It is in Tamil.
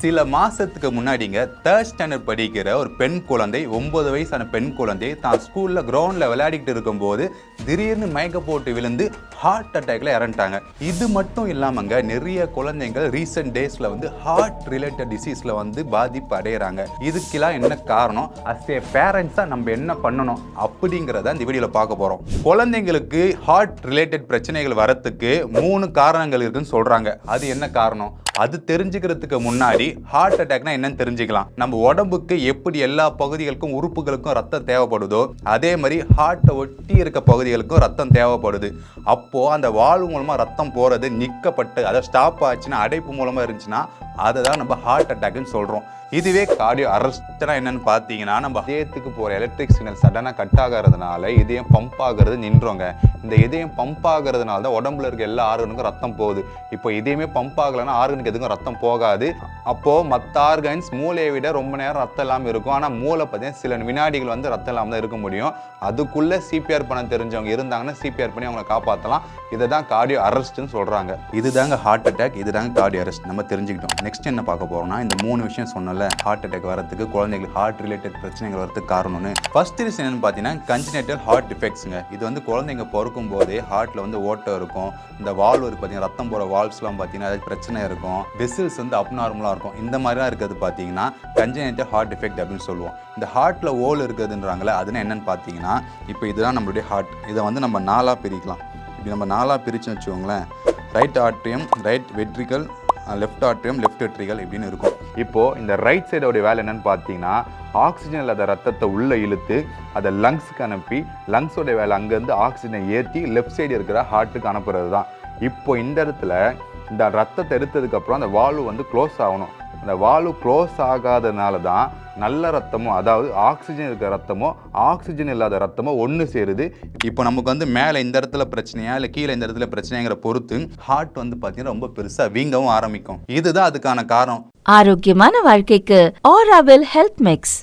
சில மாசத்துக்கு முன்னாடிங்க 3rd ஸ்டாண்டர்ட் படிக்கிற ஒரு பெண் குழந்தை 9 வயசான பெண் குழந்தை தான் ஸ்கூல்ல கிரவுண்ட்ல விளையாடிட்டு இருக்கும்போது திடீர்னு மயக்க போட்டு விழுந்து ஹார்ட் அட்டாக்ல இறந்துட்டாங்க. இது மட்டும் இல்லாமங்க நிறைய குழந்தைகள் ரீசெண்ட் டேஸ்ல ஹார்ட் ரிலேட்டட் டிசீஸ்ல பாதிப்பு அடைகிறாங்க. இதுக்கெல்லாம் என்ன காரணம், அஸ் ஏ பேரண்ட்ஸா நம்ம என்ன பண்ணணும் அப்படிங்கிறத இந்த வீடியோல பார்க்க போறோம். குழந்தைங்களுக்கு ஹார்ட் ரிலேட்டட் பிரச்சனைகள் வரத்துக்கு 3 காரணங்கள் இருக்குன்னு சொல்றாங்க. அது என்ன காரணம், அது தெரிஞ்சுக்கிறதுக்கு முன்னாடி ஹார்ட் அட்டாக்னா என்னன்னு தெரிஞ்சுக்கலாம். நம்ம உடம்புக்கு எப்படி எல்லா பகுதிகளுக்கும் உறுப்புகளுக்கும் ரத்தம் தேவைப்படுதோ அதே மாதிரி ஹார்ட்டை ஒட்டி இருக்க பகுதிகளுக்கும் ரத்தம் தேவைப்படுது. அப்போ அந்த வால்வு மூலமா ரத்தம் போறது நிற்கப்பட்டு அதை ஸ்டாப் ஆச்சுன்னா, அடைப்பு மூலமா இருந்துச்சுன்னா அதை தான் நம்ம ஹார்ட் அட்டாக்னு சொல்றோம். இதுவே கார்டியோ அரெஸ்ட்னா என்னன்னு பார்த்தீங்கன்னா, நம்ம இதயத்துக்கு போகிற எலக்ட்ரிக் சிக்னல் சடனாக கட் ஆகிறதுனால இதயம் பம்ப் ஆகிறது நின்றோங்க. இந்த இதயம் பம்ப் ஆகிறதுனால தான் உடம்புல இருக்க எல்லா ஆர்கனுக்கும் ரத்தம் போகுது. இப்போ இதயமே பம்ப் ஆகலைன்னா ஆர்கனுக்கு எதுக்கும் ரத்தம் போகாது. அப்போது மற்ற ஆர்கன்ஸ் மூளையை விட ரொம்ப நேரம் ரத்தம் இல்லாமல் இருக்கும். ஆனால் மூளை பார்த்தீங்கன்னா சில வினாடிகள் ரத்தம் இல்லாமல் தான் இருக்க முடியும். அதுக்குள்ளே சிபிஆர் பண்ண தெரிஞ்சவங்க இருந்தாங்கன்னா சிபிஆர் பண்ணி அவங்களை காப்பாற்றலாம். இதை தான் கார்டியோ அரெஸ்ட்னு சொல்கிறாங்க. இதுதாங்க ஹார்ட் அட்டாக், இதுதாங்க கார்டியோ அரெஸ்ட். நம்ம தெரிஞ்சுக்கிட்டோம். நெக்ஸ்ட் என்ன பார்க்க போகிறோம்னா, இந்த 3 விஷயம் சொன்னல ஹார்ட் அட்டாக் வரதுக்கு, குழந்தைங்களுக்கு ஹார்ட் ரிலேட்டட் பிரச்சனைகள் வரதுக்கு காரணம்னு. ஃபர்ஸ்ட் ரீசன் என்னன்னு பார்த்தீங்கன்னா கன்ஜெனிட்டல் ஹார்ட் டிஃபெக்ட்ஸுங்க. இது குழந்தைங்க பிறக்கும் போதே ஹார்ட்ல ஓட்டம் இருக்கும். இந்த வால்வ் இருக்கு பார்த்தீங்கன்னா, ரத்தம் போகிற வால்வ்ஸ்லாம் பார்த்தீங்கன்னா அது பிரச்சனை இருக்கும். வெசில்ஸ் அப்நார்மலாக இருக்கும். இந்த மாதிரிலாம் இருக்கிறது பார்த்தீங்கன்னா கன்ஜெனிட்டல் ஹார்ட் டிஃபெக்ட் அப்படின்னு சொல்லுவோம். இந்த ஹார்ட்ல ஓல் இருக்குதுன்றாங்களே, அதுனா என்னன்னு பார்த்தீங்கன்னா, இப்போ இதுதான் நம்மளுடைய ஹார்ட். இதை நம்ம 4ஆக பிரிக்கலாம். இப்படி நம்ம 4ஆக பிரிச்சுன்னு வச்சுக்கோங்களேன். Right atrium, right ventricle, left atrium, left ventricle இப்படின்னு இருக்கும். இப்போது இந்த ரைட் சைடோடைய வேலை என்னன்னு பார்த்தீங்கன்னா, ஆக்சிஜன் இல்லாத ரத்தத்தை உள்ளே இழுத்து அதை லங்ஸுக்கு அனுப்பி, லங்ஸோட வேலை அங்கேருந்து ஆக்சிஜனை ஏற்றி லெஃப்ட் சைடு இருக்கிற ஹார்ட்டுக்கு அனுப்புறது தான். இப்போ இந்த இடத்துல இந்த ரத்தத்தை எடுத்ததுக்கப்புறம் அந்த வால்வு க்ளோஸ் ஆகணும். அந்த வால்வு க்ளோஸ் ஆகாதனால தான் நல்ல ரத்தமோ, அதாவது ஆக்சிஜன் இருக்கிற ரத்தமோ ஆக்சிஜன் இல்லாத ரத்தமோ ஒன்று சேருது. இப்போ நமக்கு மேலே இந்த இடத்துல பிரச்சனையா இல்லை கீழே இந்த இடத்துல பிரச்சனைங்கிற பொறுத்து ஹார்ட் பார்த்தீங்கன்னா ரொம்ப பெருசாக வீங்கவும் ஆரம்பிக்கும். இதுதான் அதுக்கான காரணம். ஆரோக்கியமான வாழ்க்கைக்கு ஆராவில் ஹெல்த் மிக்ஸ்.